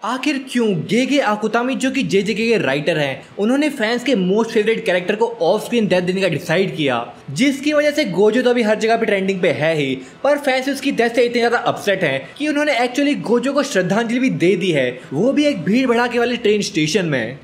आखिर क्यों गेगे आकुतामी जो कि जेजेके के राइटर हैं, उन्होंने फैंस के मोस्ट फेवरेट कैरेक्टर को ऑफ स्क्रीन डेथ देने का डिसाइड किया, जिसकी वजह से गोजो तो अभी हर जगह पे ट्रेंडिंग पे है ही, पर फैंस उसकी डेथ से इतने ज्यादा अपसेट हैं कि उन्होंने एक्चुअली गोजो को श्रद्धांजलि भी दे दी है, वो भी एक भीड़ भड़ाके वाले ट्रेन स्टेशन में।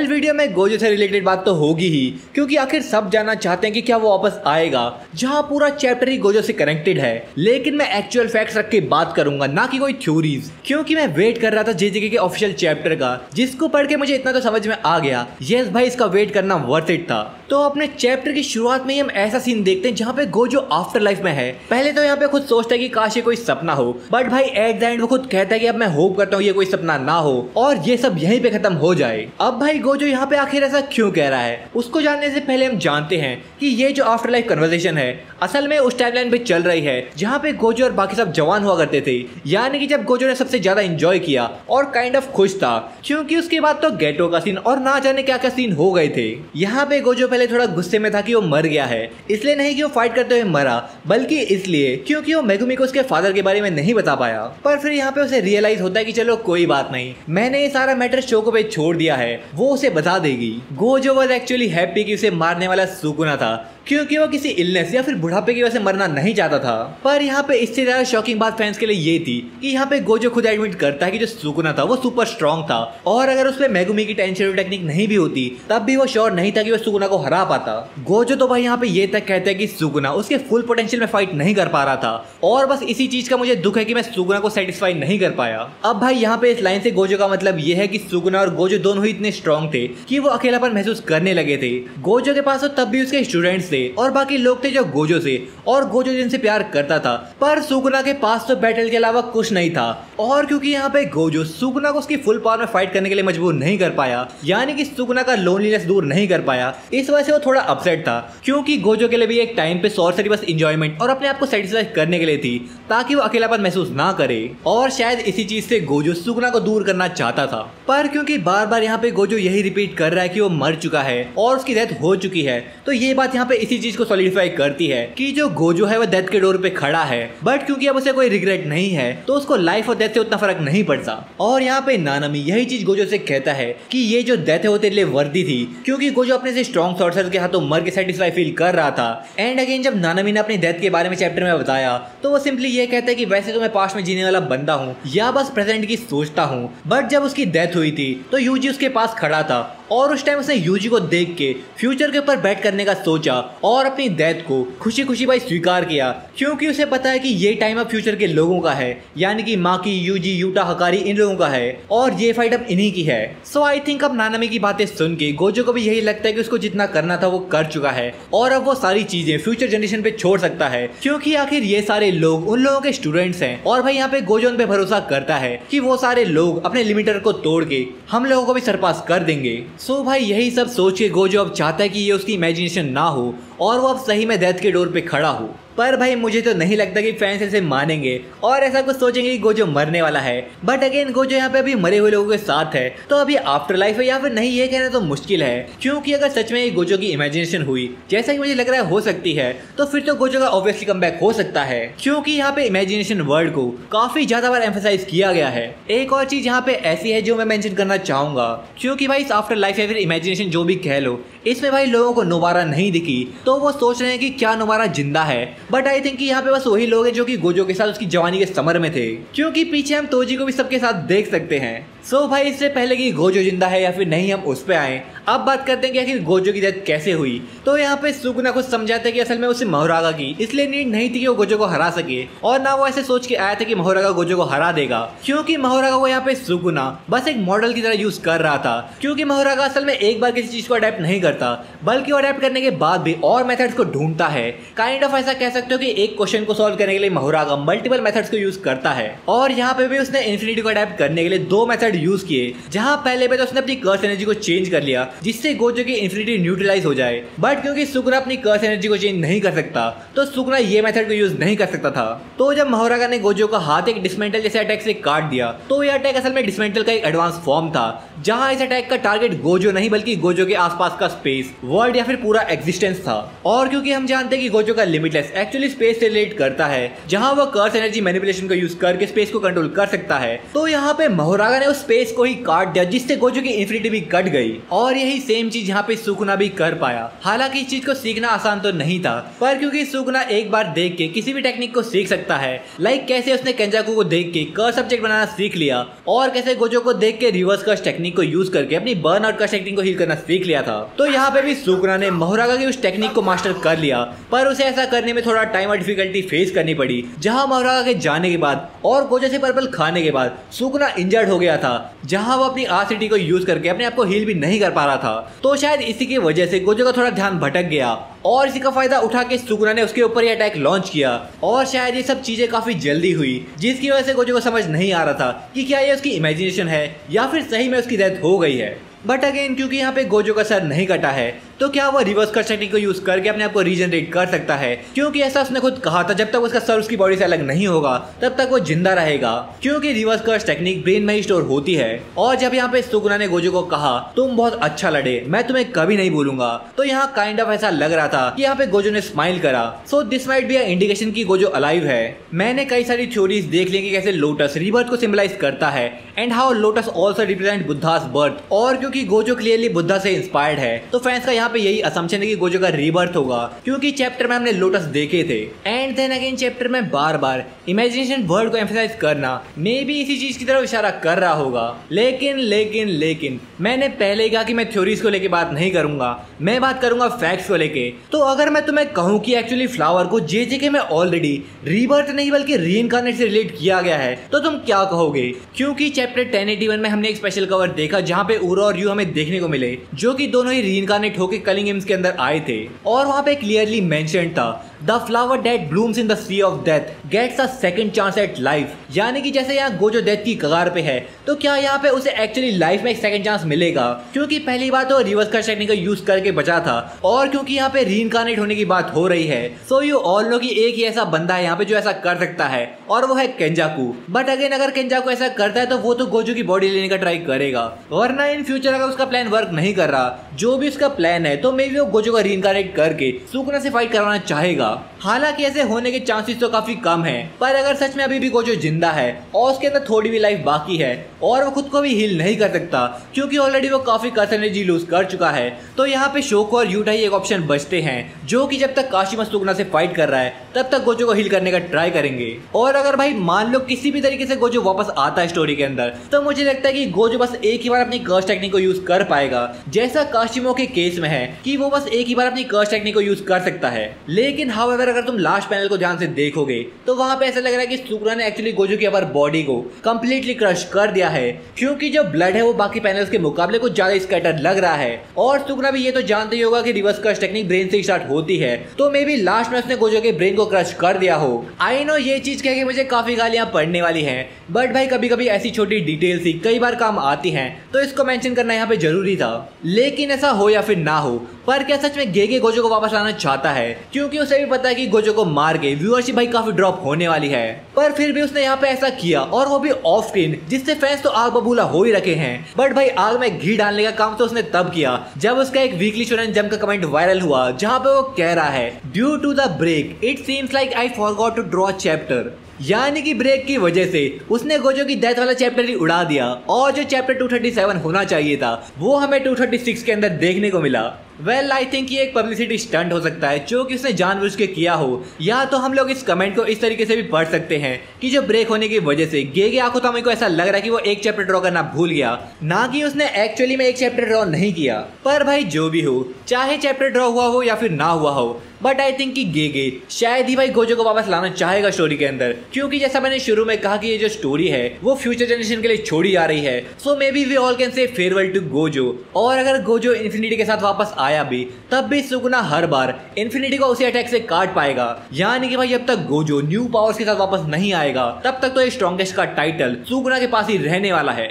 वीडियो में गोजो से रिलेटेड बात तो होगी ही, क्योंकि आखिर सब जानना चाहते हैं कि क्या वो वापस आएगा, जहां पूरा चैप्टर ही गोजो से कनेक्टेड है। लेकिन मैं एक्चुअल फैक्ट्स रख के बात करूंगा, ना कि कोई थ्योरीज, क्योंकि मैं वेट कर रहा था जेजेके के ऑफिशियल चैप्टर का, जिसको पढ़ के मुझे इतना तो समझ में आ गया, यस भाई इसका वेट करना वर्थ इट था। तो अपने चैप्टर की शुरुआत में ही हम ऐसा सीन देखते हैं जहाँ पे गोजो आफ्टर लाइफ में है। पहले तो यहाँ पे खुद सोचता है कि काश ये कोई सपना हो, बट भाई एट द एंड वो खुद कहता है कि अब मैं होप करता हूँ ये कोई सपना ना हो और ये सब यहीं पे खत्म हो जाए। अब भाई गोजो यहाँ पे आखिर ऐसा क्यों कह रहा है, उसको जानने से पहले हम जानते हैं कि ये जो आफ्टर लाइफ कन्वर्सेशन है असल में उस टाइमलाइन पे चल रही है जहाँ पे गोजो और बाकी सब जवान हुआ करते थे, यानी कि जब गोजो ने सबसे ज्यादा एंजॉय किया और काइंड ऑफ खुश था, क्योंकि उसके बाद तो गेटो का सीन और ना जाने क्या क्या सीन हो गए थे। यहाँ पे गोजो पहले थोड़ा गुस्से में था कि वो मर गया है, इसलिए नहीं कि वो फाइट करते हुए मरा, बल्कि इसलिए क्योंकि वो मेगुमी को उसके फादर के बारे में नहीं बता पाया। पर फिर यहाँ पे उसे रियलाइज होता है कि चलो कोई बात नहीं, मैंने ये सारा मैटर शोको पे छोड़ दिया है, वो उसे बता देगी। गोजो वाज एक्चुअली हैप्पी कि उसे मारने वाला सुकुना था, क्योंकि वो किसी इलनेस या फिर बुढ़ापे की वजह से मरना नहीं चाहता था। पर यहाँ पे इससे ज्यादा शॉकिंग बात फैंस के लिए ये थी कि यहाँ पे गोजो खुद एडमिट करता है कि जो सुकुना था वो सुपर स्ट्रॉन्ग था, और अगर उसपे मेगुमी की टेंशन टेक्निक नहीं भी होती तब भी वो श्योर नहीं था कि वो सुकुना को हरा पाता। गोजो तो भाई यहाँ पे ये तक कहता है कि सुकुना उसके फुल पोटेंशियल में फाइट नहीं कर पा रहा था, और बस इसी चीज का मुझे दुख है कि मैं सुकुना को सेटिस्फाई नहीं कर पाया। अब भाई यहाँ पे इस लाइन से गोजो का मतलब ये है कि सुकुना और गोजो दोनों ही इतने स्ट्रॉन्ग थे कि वो अकेलापन महसूस करने लगे थे। गोजो के पास तो तब भी उसके स्टूडेंट्स थे और बाकी लोग थे जो गोजो से और गोजो जिनसे प्यार करता था, पर सुकुना के पास तो बैटल के अलावा कुछ नहीं था। और क्योंकि यहाँ पे गोजो सुकुना को उसकी फुल पावर में फाइट करने के लिए मजबूर नहीं कर पाया, यानी कि सुकुना का लोनलीनेस दूर नहीं कर पाया, इस वजह से वो थोड़ा अपसेट था, क्योंकि गोजो के लिए भी एक टाइम पे सॉर्सरी बस एंजॉयमेंट और अपने आप को सेटिस्फाई करने के लिए थी, ताकि वो अकेलापन महसूस ना करे, और शायद इसी चीज से गोजो सुकुना को दूर करना चाहता था। पर क्योंकि बार बार यहाँ पे गोजो यही रिपीट कर रहा है कि वो मर चुका है और उसकी डेथ हो चुकी है, तो ये बात यहाँ पे इसी चीज को सॉलिडिफाई करती है कि जो गोजो है वो डेथ के डोर पे खड़ा है, बट क्योंकि अब उसे कोई रिग्रेट नहीं है तो उसको लाइफ और डेथ से उतना फर्क नहीं पड़ता। और यहाँ पे नानामी यही चीज गोजो से कहता है कि ये जो डेथ है वो तेरे लिए वर्दी थी, क्योंकि गोजो अपने से स्ट्रॉन्ग सॉर्सर के हाथों मर के सेटिस्फाई फील कर रहा था। एंड अगेन जब नानामी ने अपनी डेथ के बारे में चैप्टर में बताया तो वो सिंपली ये कहता है कि वैसे तो मैं पास्ट में जीने वाला बंदा हूँ या बस प्रेजेंट की सोचता हूँ, बट जब उसकी डेथ हुई थी तो यूजी उसके पास खड़ा था और उस टाइम उसने यूजी को देख के फ्यूचर के ऊपर बैट करने का सोचा और अपनी डेथ को खुशी खुशी भाई स्वीकार किया, क्योंकि उसे पता है कि ये टाइम अब फ्यूचर के लोगों का है, यानी कि माकी, यूजी, यूटा, हकारी, इन लोगों का है, और ये फाइट अब इन्हीं की है। सो आई थिंक अब नानामी की बातें सुन के गोजो को भी यही लगता है कि उसको जितना करना था वो कर चुका है और अब वो सारी चीजें फ्यूचर जनरेशन पे छोड़ सकता है, क्योंकि आखिर ये सारे लोग उन लोगों के स्टूडेंट्स हैं। और भाई यहाँ पे गोजो उन पे भरोसा करता है कि वो सारे लोग अपने लिमिटर को तोड़ के हम लोगों को भी सरपास कर देंगे। सो भाई यही सब सोच के गोजो अब चाहता है कि ये उसकी इमेजिनेशन ना हो और वो अब सही में डेथ के डोर पे खड़ा हो। पर भाई मुझे तो नहीं लगता कि फैंस इसे मानेंगे और ऐसा कुछ सोचेंगे कि गोजो मरने वाला है, बट अगेन गोजो यहाँ पे अभी मरे हुए लोगों के साथ है, तो अभी आफ्टर लाइफ है या फिर नहीं ये कहना तो मुश्किल है, क्योंकि अगर सच में गोजो की इमेजिनेशन हुई जैसा कि मुझे लग रहा है हो सकती है, तो फिर तो गोजो का ऑब्वियसली कमबैक हो सकता है, क्योंकि यहाँ पे इमेजिनेशन वर्ड को काफी ज्यादा बार एम्फेसाइज किया गया है। एक और चीज यहाँ पे ऐसी है जो मैं मेंशन करना चाहूंगा, क्योंकि भाई इस आफ्टर लाइफ या फिर इमेजिनेशन जो भी कह लो, इसमें भाई लोगों को नोबारा नहीं दिखी, तो वो सोच रहे हैं कि क्या नोबारा जिंदा है, बट आई थिंक यहाँ पे बस वही लोग हैं जो कि गोजो के साथ उसकी जवानी के समर में थे, क्योंकि पीछे हम तोजी को भी सबके साथ देख सकते हैं। सो भाई इससे पहले कि गोजो जिंदा है या फिर नहीं हम उस पे आए, अब बात करते हैं कि आखिर गोजो की डेथ कैसे हुई। तो यहाँ पे सुकुना कुछ समझाते हैं कि असल में उसे मोहरागा की इसलिए नीड नहीं थी कि वो गोजो को हरा सके, और ना वो ऐसे सोच के आया था कि मोहरागा गोजो को हरा देगा, क्योंकि मोहरागा को यहाँ पे सुकुना बस एक मॉडल की तरह यूज कर रहा था, क्योंकि मोहरागा असल में एक बार किसी चीज को अडेप्ट नहीं करता, बल्कि वो अडेप्ट करने के बाद भी और मेथड्स को ढूंढता है। काइंड ऑफ ऐसा कह सकते हो कि एक क्वेश्चन को सॉल्व करने के लिए मोहरागा मल्टीपल मेथड्स को यूज करता है, और यहाँ पे भी उसने इन्फिनिटी को अडेप्ट करने के लिए 2 मेथड यूज किए, जहाँ पहले पे तो उसने अपनी कर्स एनर्जी को चेंज कर लिया जिससे गोजो की इन्फिनिटी न्यूट्रलाइज हो जाए। बट क्योंकि सुकुना अपनी कर्स एनर्जी को चेंज नहीं कर सकता तो सुकुना ये मेथड को यूज नहीं कर सकता था। तो जब मोहरागा ने गोजो का हाथ एक डिसमेंटल जैसे अटैक से काट दिया तो यह अटैक असल में डिसमेंटल का एक एडवांस फॉर्म था, जहां इस अटैक का टारगेट गोजो नहीं बल्कि गोजो के आसपास का स्पेस, वर्ल्ड या फिर पूरा एग्जिस्टेंस था। और क्योंकि हम जानते हैं कि गोजो का लिमिटलेस एक्चुअली स्पेस से रिलेट करता है, जहां वो कर्स एनर्जी मैनिपुलेशन को यूज करके स्पेस को कंट्रोल कर सकता है, तो यहाँ पे मोहरागा ने उस स्पेस को ही काट दिया जिससे गोजो की इन्फिनिटी भी कट गई। और यही सेम चीज यहाँ पे सुकुना भी कर पाया। हालांकि इस चीज को सीखना आसान तो नहीं था, पर क्योंकि सुकुना एक बार देख के किसी भी टेक्निक को सीख सकता है, लाइक कैसे उसने केंजाकू को देख के कर्स सब्जेक्ट बनाना सीख लिया और कैसे गोजो को देख के रिवर्स कर्स टेक्निक को यूज करके अपनी बर्न आउट कर्स टेक्निक को हील करना सीख लिया था। तो यहाँ पे भी सुकुना ने मोहरागा की उस टेक्निक को मास्टर कर लिया, पर उसे ऐसा करने में थोड़ा टाइम और डिफिकल्टी फेस करनी पड़ी, जहां मोहरागा के जाने के बाद और गोजो से पर्पल खाने के बाद सुकुना इंजर्ड हो गया था, जहां वो अपनी आरसीटी को यूज करके अपने आप को हील भी नहीं कर पा रहा था। तो शायद इसी की वजह से गोजो का थोड़ा ध्यान भटक गया और इसी का फायदा उठा के सुकुना ने उसके ऊपर ही अटैक लॉन्च किया। और शायद ये सब चीजें काफी जल्दी हुई, जिसकी वजह से गोजो को समझ नहीं आ रहा था कि क्या ये उसकी इमेजिनेशन है या फिर सही में उसकी डेथ हो गई है। बट अगेन क्योंकि यहाँ पे गोजो का सर नहीं कटा है तो क्या वो रिवर्स कर्स टेक्निक को यूज करके अपने आप को रीजनरेट कर सकता है, क्योंकि ऐसा उसने खुद कहा था जब तक उसका सर उसकी बॉडी से अलग नहीं होगा तब तक वो जिंदा रहेगा, क्योंकि रिवर्स कर्स टेक्निक ब्रेन में ही स्टोर होती है। और जब यहाँ पे सुकुना ने गोजो को कहा तुम बहुत अच्छा लड़े, मैं तुम्हें कभी नहीं भूलूंगा, तो यहाँ काइंड ऑफ ऐसा लग रहा था कि यहाँ पे गोजो ने स्माइल करा। So this might be a indication कि गोजो अलाइव है। मैंने कई सारी थ्योरीज देख ली कि कैसे लोटस रीबर्थ को सिंबलाइज करता है and how lotus also represent Buddhas birth, और क्योंकि गोजो क्लियरली बुद्धा से इंस्पायर्ड है तो फैंस का यहाँ पे यही असम्पशन कि गोजो का रीबर्थ होगा, क्योंकि चैप्टर में हमने लोटस देखे थे। एंड देन अगेन चैप्टर में बार बार इमेजिनेशन वर्ड को एम्फसाइज करना मे बी इसी चीज की तरफ इशारा कर रहा होगा। लेकिन लेकिन लेकिन मैंने पहले ही कहा कि मैं थ्योरीज को लेके बात नहीं करूंगा, मैं बात करूंगा फैक्ट्स को लेके। तो अगर मैं तुम्हें कहूं कि एक्चुअली फ्लावर को जेजेके में ऑलरेडी रीबर्थ नहीं बल्कि रीइंकार्नेट से रिलेट किया गया है तो तुम क्या कहोगे? क्योंकि चैप्टर 1081 में हमने एक स्पेशल कवर देखा जहां पे उरो और यू हमें देखने को मिले, जो कि दोनों ही रीइंकार्नेट होकर कलिंग के अंदर आए थे। और वहां पे क्लियरली मेंशन्ड था the flower that blooms in the sea of death gets a second chance at life, यानी कि जैसे यहाँ गोजो डेथ की कगार पे है तो क्या यहाँ पे उसे एक्चुअली लाइफ में एक सेकंड चांस मिलेगा, क्योंकि पहली बार तो रिवर्स कर्स टेक्निक का यूज करके बचा था और क्योंकि यहाँ पे रीइंकार्नेट होने की बात हो रही है। सो यू ऑल नो कि एक ही ऐसा बंदा है यहाँ पे जो ऐसा कर सकता है और वो है केंजाकू। बट अगेन अगर केंजाकू ऐसा करता है तो वो तो गोजो की बॉडी लेने का ट्राई करेगा, वरना इन फ्यूचर अगर उसका प्लान वर्क नहीं कर रहा, जो भी उसका प्लान है, तो मे बी वो गोजो का रीइंकार्नेट करके सुकुना से फाइट करवाना चाहेगा। हालांकि ऐसे होने के चांसेस तो काफी कम है, पर अगर सच में अभी भी गोजो जिंदा है और उसके अंदर थोड़ी भी लाइफ बाकी है और वो खुद को भी हील नहीं कर सकता क्योंकि ऑलरेडी वो काफी कर्स एनर्जी लूज कर चुका है, तो यहाँ पे शोको और यूटा ही एक ऑप्शन बचते हैं जो कि जब तक काशिमा सुकुना से फाइट कर रहा है तब तक गोजो को हील करने का ट्राई करेंगे। और अगर भाई मान लो किसी भी तरीके से गोजो वापस आता है स्टोरी के अंदर, तो मुझे लगता है कि गोजो बस एक ही बार अपनी कर्स टेक्निक को यूज कर पाएगा, जैसा काशिमो के केस में है कि वो बस एक ही बार अपनी कर्स टेक्निक को यूज कर सकता है। लेकिन हाउएवर अगर तुम लास्ट पैनल को ध्यान से देखोगे तो वहां पे ऐसा लग रहा है कि सुकुना ने एक्चुअली गोजो की अवर बॉडी को कंप्लीटली क्रश कर दिया है, क्योंकि जो ब्लड है वो बाकी पैनल्स के मुकाबले कुछ ज्यादा स्कैटर लग रहा है। और सुकुना भी ये तो जानते ही होगा कि रिवर्स कर्स टेक्निक ब्रेन से स्टार्ट होती है, तो मे बी लास्ट में उसने गोजो के ब्रेन को क्रश कर दिया हो। आई नो ये चीज कह के मुझे काफी गालियां पड़ने वाली हैं, बट भाई कभी कभी ऐसी छोटी डिटेल्स ही कई बार काम आती हैं, तो इसको मेंशन करना यहाँ पे जरूरी था। लेकिन ऐसा हो या फिर ना हो, पर क्या सच में गेगे गोजो को वापस लाना चाहता है? क्योंकि उसे भी पता है कि गोजो को मार के व्यूअरशिप भाई काफी ड्रॉप होने वाली है, पर फिर भी उसने यहाँ पे ऐसा किया और वो भी ऑफ स्क्रीन, जिससे फैंस तो आग बबूला हो ही रखे हैं। बट भाई आग में घी डालने का काम तो उसने तब किया जब उसका एक वीकली शोनेन जंप का कमेंट वायरल हुआ जहाँ पे वो कह रहा है due to the break it seems like I forgot to draw chapter, यानी कि ब्रेक की वजह से उसने गोजो की डेथ वाला चैप्टर ही उड़ा दिया और जो चैप्टर 237 होना चाहिए था वो हमें 236 के अंदर देखने को मिला। वेल आई थिंक ये एक पब्लिसिटी स्टंट हो सकता है जो कि उसने जानबूझ के किया हो, या तो हम लोग इस कमेंट को इस तरीके से भी पढ़ सकते हैं कि जो ब्रेक होने की वजह से गेगे आकुतामी को ऐसा लग रहा है कि वो एक चैप्टर ड्रॉ करना भूल गया, ना कि उसने एक्चुअली में एक चैप्टर ड्रॉ नहीं किया। पर भाई जो भी हो, चाहे चैप्टर ड्रॉ हुआ हो या फिर ना हुआ हो, बट आई थिंक कि गेगे शायद ही भाई गोजो को वापस लाना चाहेगा स्टोरी के अंदर, क्योंकि जैसा मैंने शुरू में कहा कि ये जो स्टोरी है वो फ्यूचर जनरेशन के लिए छोड़ी जा रही है। So maybe we all can say farewell to Gojo. और अगर गोजो इन्फिनिटी के साथ वापस आया भी तब भी सुकुना हर बार इन्फिनिटी को उसी अटैक से काट पाएगा, यानी कि भाई जब तक गोजो न्यू पावर्स के साथ वापस नहीं आएगा तब तक तो ये स्ट्रॉन्गेस्ट का टाइटल सुकुना के पास ही रहने वाला है।